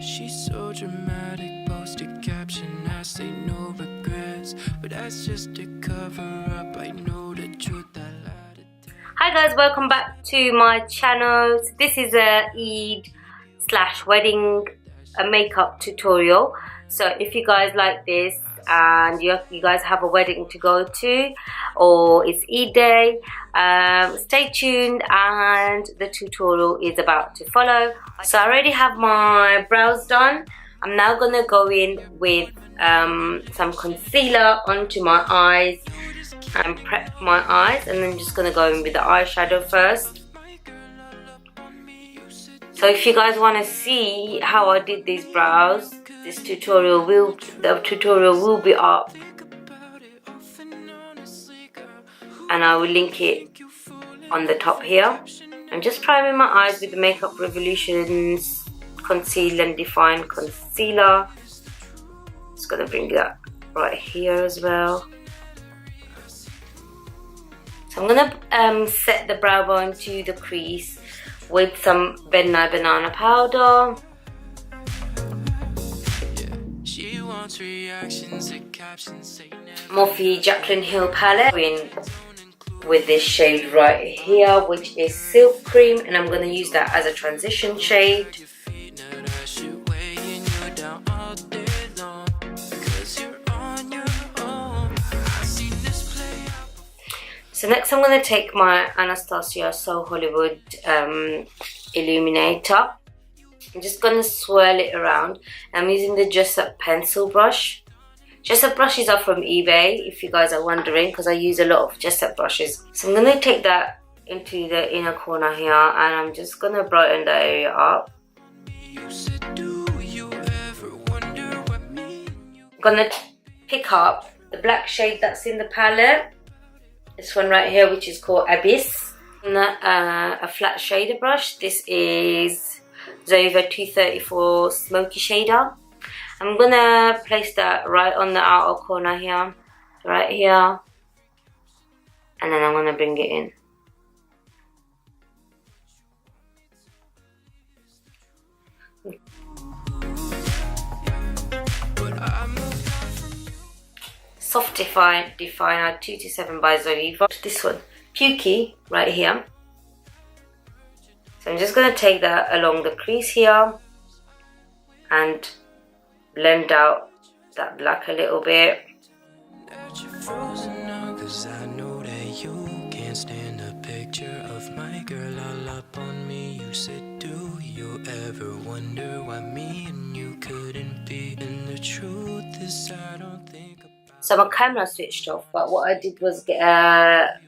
She's so dramatic, post a caption, I say no regrets, but that's just a cover up. I know the truth, I lied to. Hi guys, welcome back to my channel. So this is a Eid/wedding makeup tutorial. So if you guys like this and you guys have a wedding to go to, or it's Eid day, stay tuned and the tutorial is about to follow. So I already have my brows done. I'm now gonna go in with some concealer onto my eyes and prep my eyes, and then I'm just gonna go in with the eyeshadow first. So if you guys want to see how I did these brows, the tutorial will be up, and I will link it on the top here. I'm just priming my eyes with the Makeup Revolution's Conceal and Define Concealer. Just gonna bring that right here as well. So I'm gonna set the brow bone to the crease with some Benai Banana powder. Morphe Jaclyn Hill palette in with this shade right here, which is Silk Cream, and I'm going to use that as a transition shade. So next I'm going to take my Anastasia So Hollywood illuminator. I'm just going to swirl it around. I'm using the Jessup pencil brush. Jessup brushes are from eBay, if you guys are wondering, because I use a lot of Jessup brushes. So I'm going to take that into the inner corner here, and I'm just going to brighten that area up. I'm going to pick up the black shade that's in the palette. This one right here, which is called Abyss. And a flat shader brush. This is Zova 234 Smoky Shader. I'm gonna place that right on the outer corner here, right here, and then I'm gonna bring it in. Soft Definer 227 by Zoeva. This one, Pukey, right here. So I'm just gonna take that along the crease here and blend out that black a little bit. So my camera switched off, but what I did was get a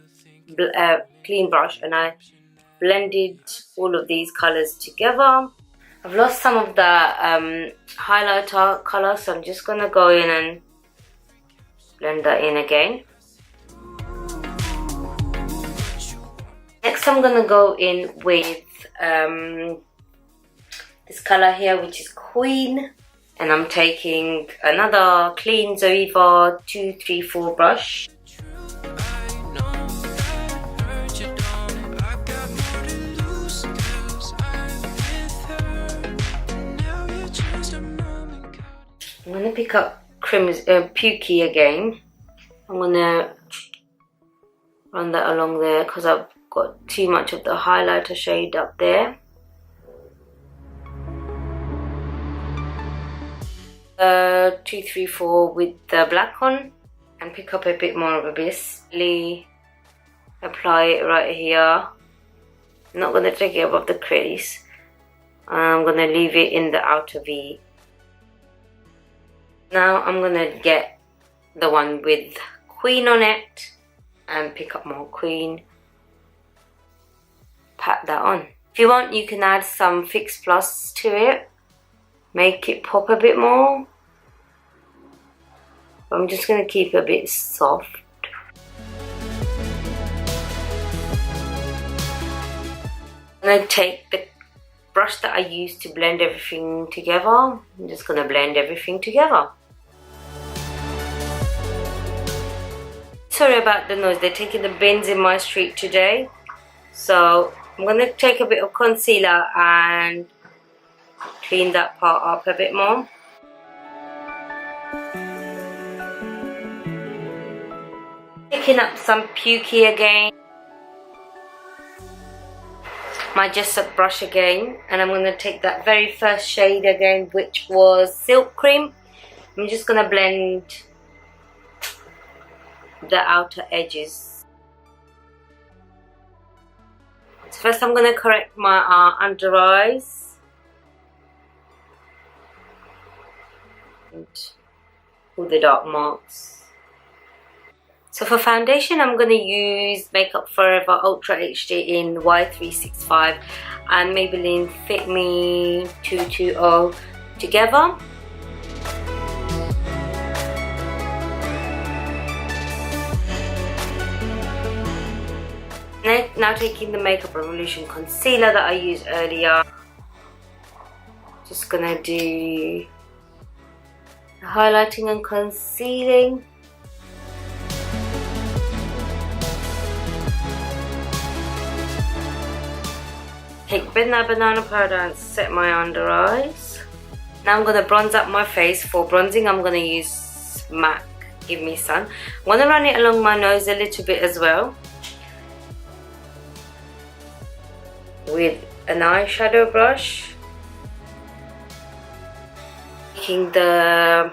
clean brush and I blended all of these colors together. I've lost some of the highlighter color, so I'm just going to go in and blend that in again. Next I'm going to go in with this color here, which is Queen, and I'm taking another clean Zoeva 234 brush. I'm going to pick up Pukey again. I'm going to run that along there because I've got too much of the highlighter shade up there. 234 with the black on, and pick up a bit more of Abyss. Apply it right here. I'm not going to take it above the crease. I'm going to leave it in the outer V. Now I'm going to get the one with Queen on it and pick up more Queen. Pat that on. If you want, you can add some Fix Plus to it. Make it pop a bit more. I'm just going to keep it a bit soft. I'm going to take the brush that I used to blend everything together. I'm just going to blend everything together. Sorry about the noise, they're taking the bins in my street today. So I'm going to take a bit of concealer and clean that part up a bit more. Picking up some Pukey again. My Jessup brush again, and I'm going to take that very first shade again, which was Silk Cream. I'm just going to blend the outer edges. So first I'm going to correct my under eyes and all the dark marks. So for foundation, I'm going to use Makeup Forever Ultra HD in Y365 and Maybelline Fit Me 220 together. Now taking the Makeup Revolution concealer that I used earlier. Just going to do the highlighting and concealing. Take banana powder and set my under eyes. Now I'm going to bronze up my face. For bronzing, I'm going to use MAC Give Me Sun. I'm going to run it along my nose a little bit as well, with an eyeshadow brush. Taking the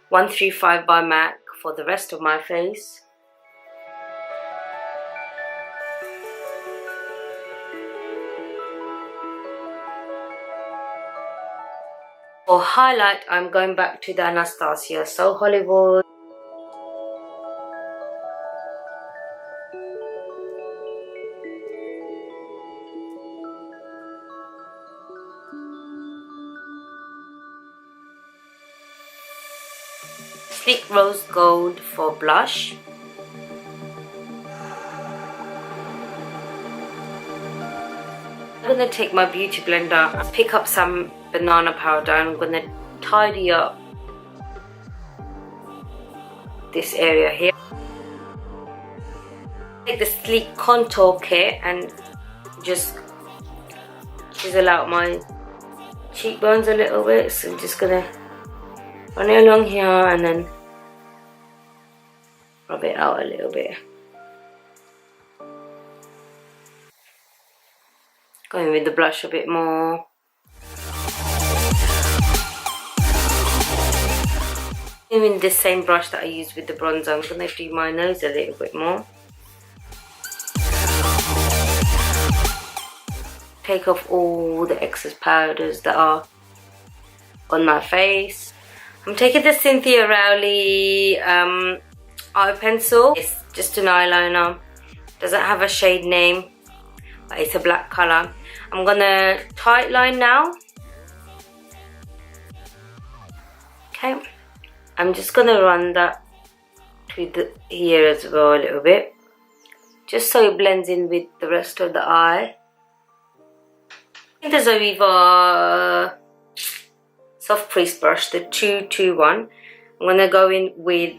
135 by MAC for the rest of my face. For highlight, I'm going back to the Anastasia So Hollywood. Sleek Rose Gold for blush. I'm going to take my beauty blender and pick up some banana powder, and I'm going to tidy up this area here. Take the Sleek Contour Kit and just chisel out my cheekbones a little bit. So I'm just going to run it along here and then rub it out a little bit. Going with the blush a bit more. Using the same brush that I used with the bronzer, I'm going to do my nose a little bit more. Take off all the excess powders that are on my face. I'm taking the Cynthia Rowley eye pencil. It's just an eyeliner. Doesn't have a shade name, but it's a black colour. I'm gonna tight line now. Okay, I'm just gonna run that to here as well a little bit, just so it blends in with the rest of the eye. I think there's a Viva soft crease brush, the 221. I'm gonna go in with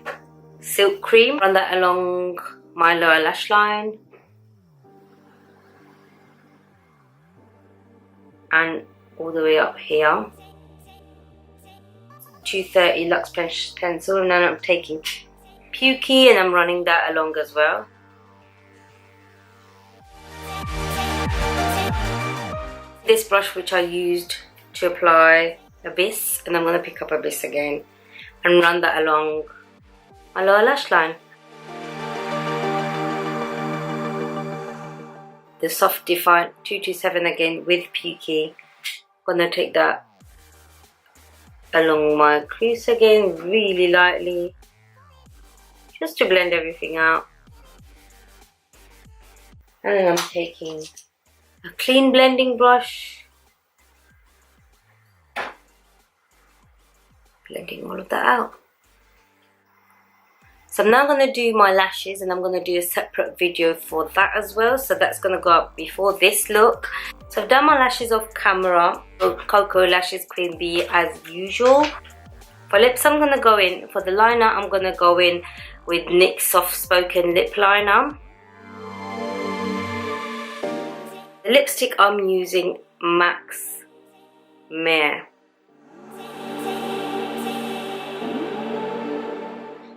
Silk Cream, run that along my lower lash line and all the way up here. 230 Luxe pencil, and then I'm taking Pukey and I'm running that along as well. This brush which I used to apply Abyss, and I'm going to pick up Abyss again and run that along my lower lash line. The Soft Defiant 227 again with Pukey. I'm going to take that along my crease again, really lightly, just to blend everything out. And then I'm taking a clean blending brush, blending all of that out. So I'm now going to do my lashes, and I'm going to do a separate video for that as well. So that's going to go up before this look. So I've done my lashes off camera, Cocoa Lashes Queen Bee as usual. For lips, I'm going to go in, for the liner, I'm going to go in with NYX Soft Spoken Lip Liner. The lipstick I'm using, MAC's Meh.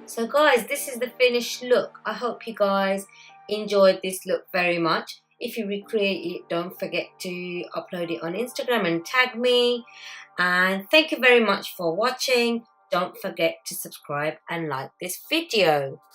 So guys, this is the finished look. I hope you guys enjoyed this look very much. If you recreate it, don't forget to upload it on Instagram and tag me. And thank you very much for watching. Don't forget to subscribe and like this video.